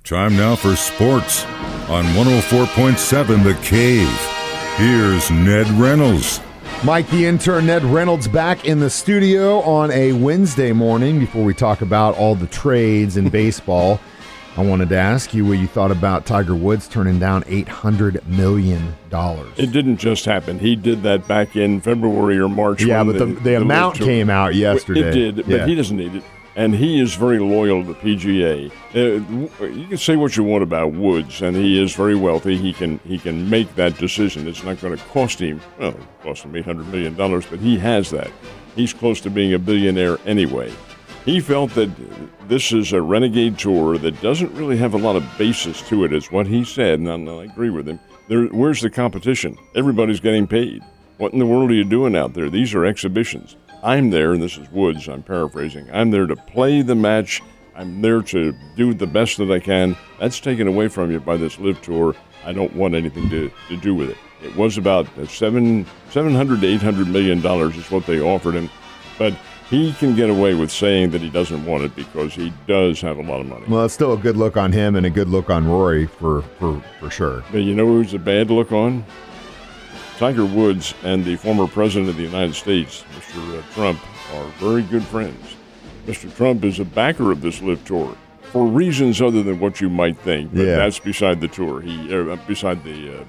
Time now for sports on 104.7 The Cave. Here's Ned Reynolds. Mike, the intern, Ned Reynolds, back in the studio on a Wednesday morning. Before we talk about all the trades in baseball, I wanted to ask you what you thought about Tiger Woods turning down $800 million. It didn't just happen. He did that back in February or March. Yeah, but the amount came out yesterday. It did, but he doesn't need it. And he is very loyal to the PGA. You can say what you want about Woods, and he is very wealthy. He can make that decision. It's not going to cost him, well, it cost him $800 million, but he has that. He's close to being a billionaire anyway. He felt that this is a renegade tour that doesn't really have a lot of basis to it, is what he said, and I agree with him. Where's the competition? Everybody's getting paid. What in the world are you doing out there? These are exhibitions. I'm there, and this is Woods, I'm paraphrasing. I'm there to play the match. I'm there to do the best that I can. That's taken away from you by this LIV Tour. I don't want anything to do with it. It was about $700 to $800 million is what they offered him. But he can get away with saying that he doesn't want it because he does have a lot of money. Well, it's still a good look on him and a good look on Rory for sure. But you know who's a bad look on? Tiger Woods and the former president of the United States, Mr. Trump, are very good friends. Mr. Trump is a backer of this LIV Tour for reasons other than what you might think, but that's beside the tour. Beside the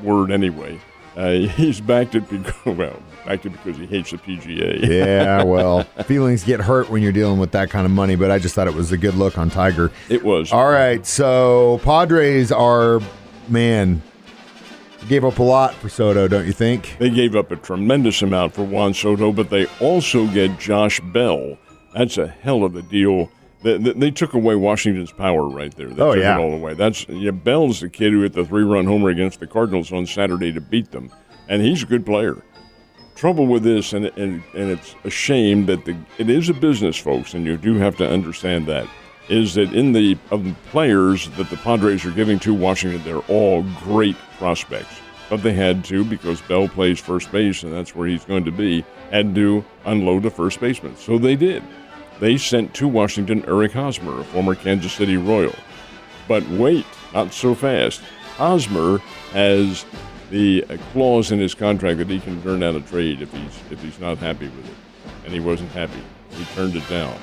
word anyway. He's backed it because he hates the PGA. Yeah, well, feelings get hurt when you're dealing with that kind of money, but I just thought it was a good look on Tiger. It was. All right, so Padres gave up a lot for Soto, don't you think? They gave up a tremendous amount for Juan Soto, but they also get Josh Bell. That's a hell of a deal. They took away Washington's power right there. They took it all away. Bell's the kid who hit the 3-run homer against the Cardinals on Saturday to beat them, and he's a good player. Trouble with this, and it's a shame that it is a business, folks, and you do have to understand that, is that of the players that the Padres are giving to Washington, they're all great prospects. But they had to, because Bell plays first base, and that's where he's going to be, had to unload a first baseman. So they did. They sent to Washington Eric Hosmer, a former Kansas City Royal. But wait, not so fast. Hosmer has the clause in his contract that he can turn down a trade if he's not happy with it. And he wasn't happy. He turned it down.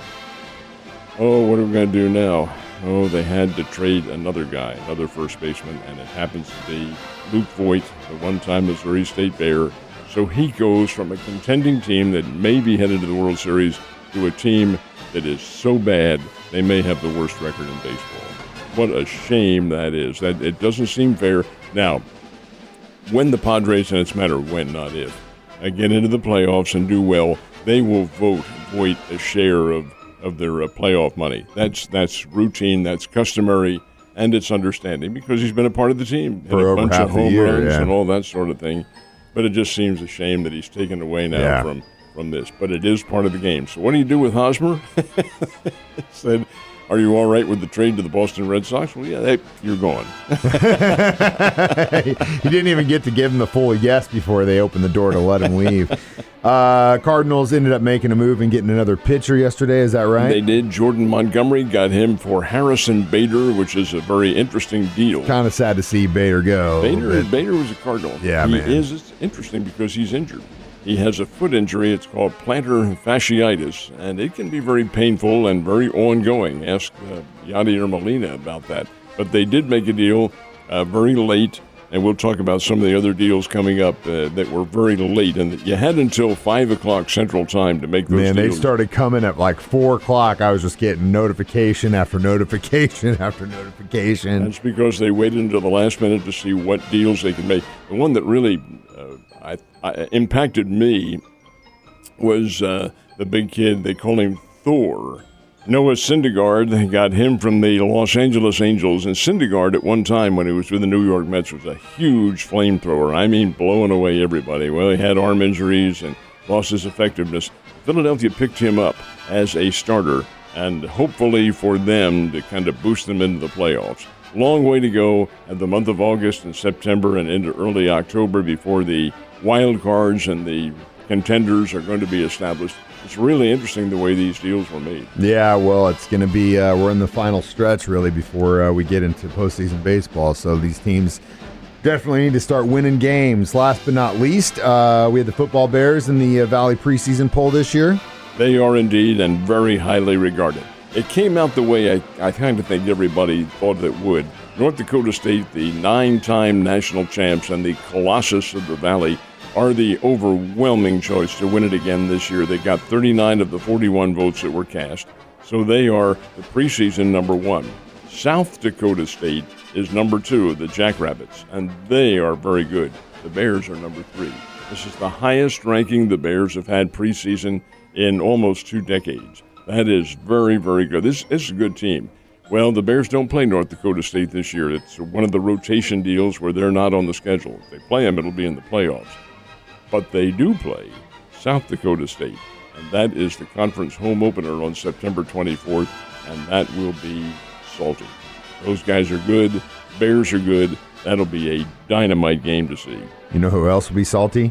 Oh, what are we going to do now? Oh, they had to trade another guy, another first baseman, and it happens to be Luke Voigt, the one-time Missouri State Bear. So he goes from a contending team that may be headed to the World Series to a team that is so bad they may have the worst record in baseball. What a shame that is. That it doesn't seem fair. Now, when the Padres, and it's a matter of when, not if, get into the playoffs and do well, they will Voigt a share of their playoff money. That's routine, that's customary, and it's understanding because he's been a part of the team. For over bunch half of home the year, runs and all that sort of thing. But it just seems a shame that he's taken away now from this. But it is part of the game. So what do you do with Hosmer? Said, are you all right with the trade to the Boston Red Sox? Well, yeah, you're gone. He didn't even get to give him the full yes before they opened the door to let him leave. Cardinals ended up making a move and getting another pitcher yesterday. Is that right? They did. Jordan Montgomery got him for Harrison Bader, which is a very interesting deal. Kind of sad to see Bader go. Bader was a Cardinal. Yeah, man. It's interesting because he's injured. He has a foot injury. It's called plantar fasciitis, and it can be very painful and very ongoing. Ask Yadier Molina about that. But they did make a deal very late, and we'll talk about some of the other deals coming up that were very late. And you had until 5 o'clock Central Time to make those deals. Man, they started coming at like 4 o'clock. I was just getting notification after notification after notification. That's because they waited until the last minute to see what deals they could make. The one that really impacted me was the big kid. They call him Thor. Noah Syndergaard. They got him from the Los Angeles Angels. And Syndergaard, at one time when he was with the New York Mets, was a huge flamethrower. I mean, blowing away everybody. Well, he had arm injuries and lost his effectiveness. Philadelphia picked him up as a starter, and hopefully for them to kind of boost them into the playoffs. Long way to go at the month of August and September and into early October before the wild cards and the contenders are going to be established. It's really interesting the way these deals were made. Yeah, well, it's going to be we're in the final stretch, really, before we get into postseason baseball. So these teams definitely need to start winning games. Last but not least, we had the football Bears in the Valley preseason poll this year. They are indeed, and very highly regarded. It came out the way I kind of think everybody thought it would. North Dakota State, the 9-time national champs and the Colossus of the Valley, are the overwhelming choice to win it again this year. They got 39 of the 41 votes that were cast, so they are the preseason number 1. South Dakota State is number 2, the Jackrabbits, and they are very good. The Bears are number 3. This is the highest ranking the Bears have had preseason in almost 2 decades. That is very, very good. This is a good team. Well, the Bears don't play North Dakota State this year. It's one of the rotation deals where they're not on the schedule. If they play them, it'll be in the playoffs. But they do play South Dakota State, and that is the conference home opener on September 24th, and that will be salty. Those guys are good. Bears are good. That'll be a dynamite game to see. You know who else will be salty?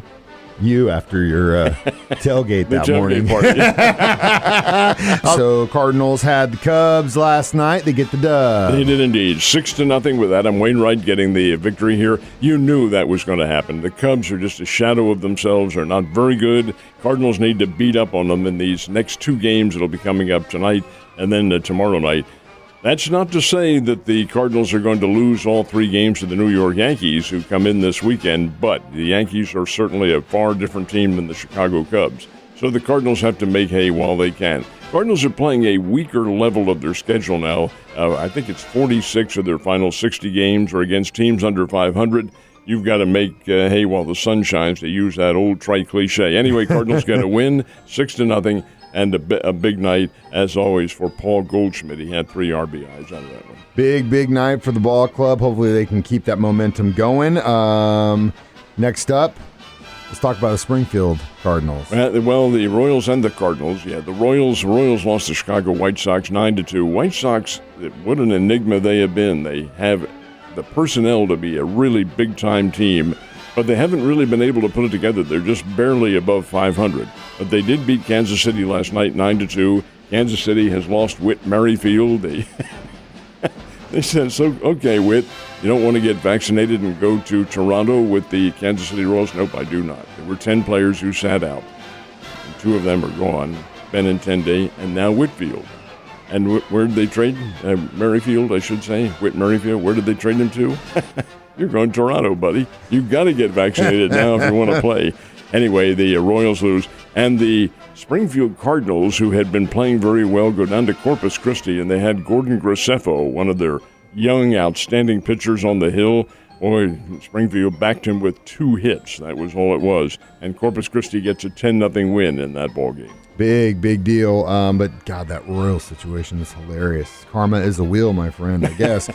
You after your tailgate that morning. Party. So Cardinals had the Cubs last night. They get the dub. They did indeed. 6-0 with Adam Wainwright getting the victory here. You knew that was going to happen. The Cubs are just a shadow of themselves. They're not very good. Cardinals need to beat up on them in these next 2 games that'll be coming up tonight and then tomorrow night. That's not to say that the Cardinals are going to lose all 3 games to the New York Yankees, who come in this weekend, but the Yankees are certainly a far different team than the Chicago Cubs. So the Cardinals have to make hay while they can. Cardinals are playing a weaker level of their schedule now. I think it's 46 of their final 60 games are against teams under 500. You've got to make hay while the sun shines, to use that old trite cliche. Anyway, Cardinals get a win, 6-0. And a big night, as always, for Paul Goldschmidt. He had 3 RBIs out of that one. Big night for the ball club. Hopefully they can keep that momentum going. Next up, let's talk about the Springfield Cardinals. Well, the Royals and the Cardinals. Yeah, the Royals lost the Chicago White Sox 9-2. White Sox, what an enigma they have been. They have the personnel to be a really big-time team, but they haven't really been able to put it together. They're just barely above 500. But they did beat Kansas City last night 9-2. Kansas City has lost Whit Merrifield. They said, so, okay, Whit, you don't want to get vaccinated and go to Toronto with the Kansas City Royals? Nope, I do not. There were 10 players who sat out. And 2 of them are gone, Benintendi and now Whitfield. And where did they trade? Merrifield, I should say. Whit Merrifield, where did they trade him to? You're going to Toronto, buddy. You've got to get vaccinated now if you want to play. Anyway, the Royals lose. And the Springfield Cardinals, who had been playing very well, go down to Corpus Christi, and they had Gordon Graceffo, one of their young, outstanding pitchers on the hill. Boy, Springfield backed him with 2 hits. That was all it was. And Corpus Christi gets a 10-0 win in that ballgame. Big deal. But, God, that Royals situation is hilarious. Karma is a wheel, my friend, I guess.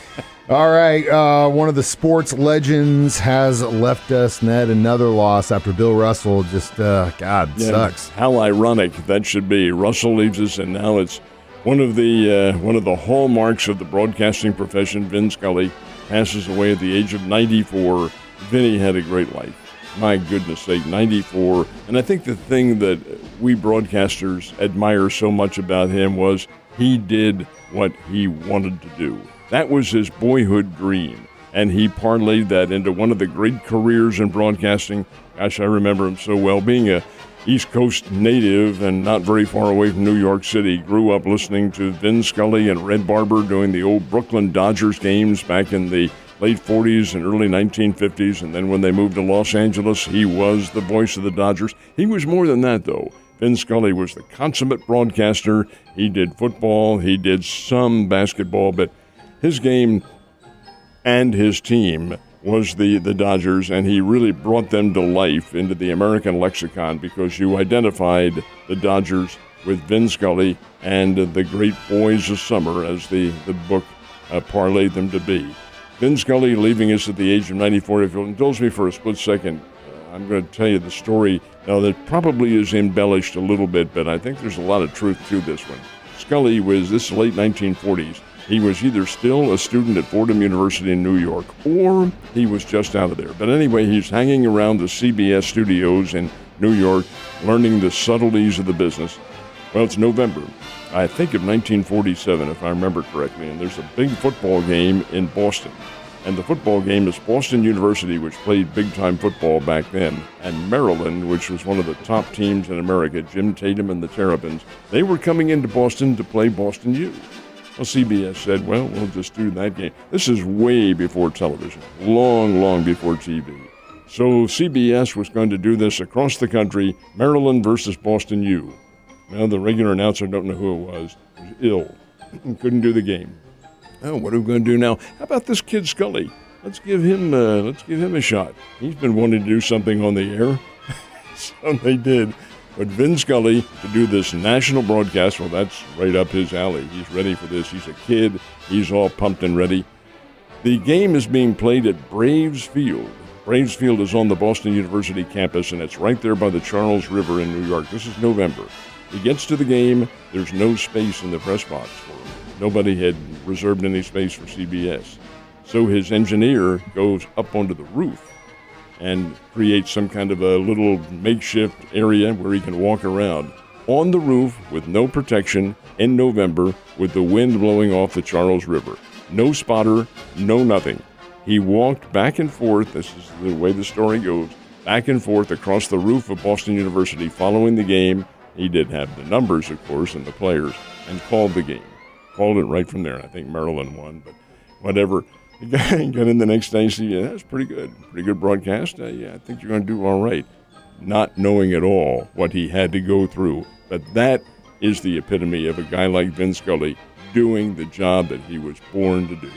All right, one of the sports legends has left us, Ned. Another loss after Bill Russell just, sucks. How ironic that should be. Russell leaves us, and now it's one of the hallmarks of the broadcasting profession. Vin Scully passes away at the age of 94. Vinny had a great life. My goodness sake, 94. And I think the thing that we broadcasters admire so much about him was he did what he wanted to do. That was his boyhood dream, and he parlayed that into one of the great careers in broadcasting. Gosh, I remember him so well. Being a East Coast native and not very far away from New York City, grew up listening to Vin Scully and Red Barber doing the old Brooklyn Dodgers games back in the late 40s and early 1950s, and then when they moved to Los Angeles, he was the voice of the Dodgers. He was more than that, though. Vin Scully was the consummate broadcaster. He did football, he did some basketball, but his game and his team was the Dodgers, and he really brought them to life into the American lexicon because you identified the Dodgers with Vin Scully and the great boys of summer, as the book parlayed them to be. Vin Scully leaving us at the age of 94. If you'll indulge me for a split second, I'm going to tell you the story now that probably is embellished a little bit, but I think there's a lot of truth to this one. Scully was, this late 1940s, he was either still a student at Fordham University in New York, or he was just out of there. But anyway, he's hanging around the CBS studios in New York, learning the subtleties of the business. Well, it's November, I think of 1947, if I remember correctly, and there's a big football game in Boston. And the football game is Boston University, which played big-time football back then, and Maryland, which was one of the top teams in America, Jim Tatum and the Terrapins. They were coming into Boston to play Boston U. Well, CBS said, well, we'll just do that game. This is way before television, long, long before TV. So CBS was going to do this across the country, Maryland versus Boston U. Well, the regular announcer, don't know who it was ill, couldn't do the game. Oh, what are we going to do now? How about this kid Scully? Let's give him a shot. He's been wanting to do something on the air. So they did. But Vin Scully to do this national broadcast, well, that's right up his alley. He's ready for this. He's a kid. He's all pumped and ready. The game is being played at Braves Field. Braves Field is on the Boston University campus, and it's right there by the Charles River in New York. This is November. He gets to the game. There's no space in the press box for him. Nobody had reserved any space for CBS. So his engineer goes up onto the roof and creates some kind of a little makeshift area where he can walk around on the roof with no protection in November with the wind blowing off the Charles River. No spotter, no nothing. He walked back and forth, this is the way the story goes, back and forth across the roof of Boston University following the game. He did have the numbers, of course, and the players, and called the game. Called it right from there. I think Maryland won, but whatever. The guy got in the next day and said, yeah, that's pretty good broadcast. Yeah, I think you're going to do all right. Not knowing at all what he had to go through. But that is the epitome of a guy like Vin Scully doing the job that he was born to do.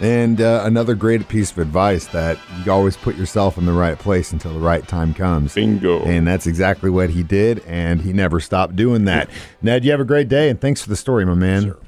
And another great piece of advice that you always put yourself in the right place until the right time comes. Bingo. And that's exactly what he did, and he never stopped doing that. Ned, you have a great day, and thanks for the story, my man. Sure.